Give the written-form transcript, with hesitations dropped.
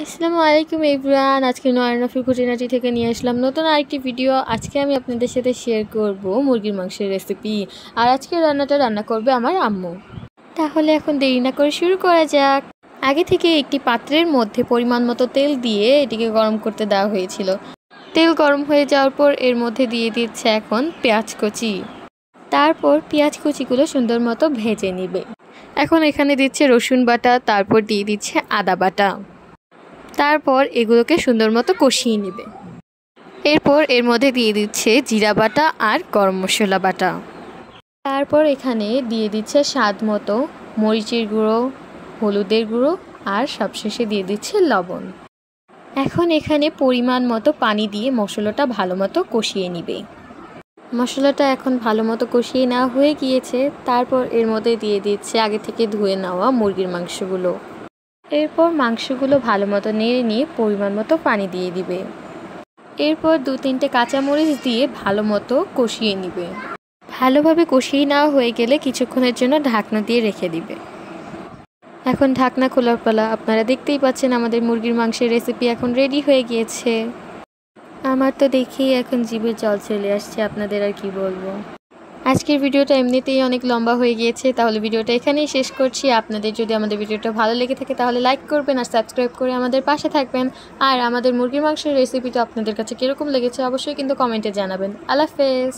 আসসালামু আলাইকুম এভরিওয়ান। আজকে নয়নফির খুঁটিনাটি থেকে নিয়ে আসলাম নতুন আরেকটি ভিডিও। আজকে আমি আপনাদের সাথে শেয়ার করব মুরগির মাংসের রেসিপি। আর আজকে রান্নাটা রান্না করবে আমার আম্মু। তাহলে এখন দেরি না করে শুরু করা যাক। আগে থেকে একটি পাত্রের মধ্যে পরিমাণ মতো তেল দিয়ে এটিকে গরম করতে দেওয়া হয়েছিল। তেল গরম হয়ে যাওয়ার পর এর মধ্যে দিয়ে দিচ্ছে এখন পেঁয়াজ কুচি। তারপর পেঁয়াজ কুচিগুলো সুন্দর মতো ভেজে নেবে। এখন এখানে দিচ্ছে রসুন বাটা, তারপর দিয়ে দিচ্ছে আদা বাটা। তারপর এগুলোকে সুন্দর মতো কষিয়ে নেবে। এরপর এর মধ্যে দিয়ে দিচ্ছে জিরা বাটা আর গরম মশলা বাটা। তারপর এখানে দিয়ে দিচ্ছে স্বাদ মতো মরিচের গুঁড়ো, হলুদের গুঁড়ো আর সবশেষে দিয়ে দিচ্ছে লবণ। এখন এখানে পরিমাণ মতো পানি দিয়ে মশলাটা ভালো মতো কষিয়ে নেবে। মশলাটা এখন ভালো মতো কষিয়ে নেওয়া হয়ে গিয়েছে। তারপর এর মধ্যে দিয়ে দিচ্ছে আগে থেকে ধুয়ে নেওয়া মুরগির মাংসগুলো। এরপর মাংসগুলো ভালো মতো নেড়ে নিয়ে পরিমাণ মতো পানি দিয়ে দিবে। এরপর 2-3টে কাঁচামরিচ দিয়ে ভালো মতো কষিয়ে নিবে। ভালোভাবে কষিয়ে নেওয়া হয়ে গেলে কিছুক্ষণের জন্য ঢাকনা দিয়ে রেখে দিবে। এখন ঢাকনা খোলার পালা। আপনারা দেখতেই পাচ্ছেন আমাদের মুরগির মাংসের রেসিপি এখন রেডি হয়ে গিয়েছে। আমার তো দেখেই এখন জিভে জল চলে আসছে, আপনাদের আর কি বলবো। আজকের ভিডিওটা এমনিতেই অনেক লম্বা হয়ে গিয়েছে, তাহলে ভিডিওটা এখানেই শেষ করছি। আপনাদের যদি আমাদের ভিডিওটা ভালো লেগে থাকে তাহলে লাইক করবেন আর সাবস্ক্রাইব করে আমাদের পাশে থাকবেন। আর আমাদের মুরগির মাংসের রেসিপিটা আপনাদের কাছে কীরকম লেগেছে অবশ্যই কিন্তু কমেন্টে জানাবেন। আল্লাহ হাফেজ।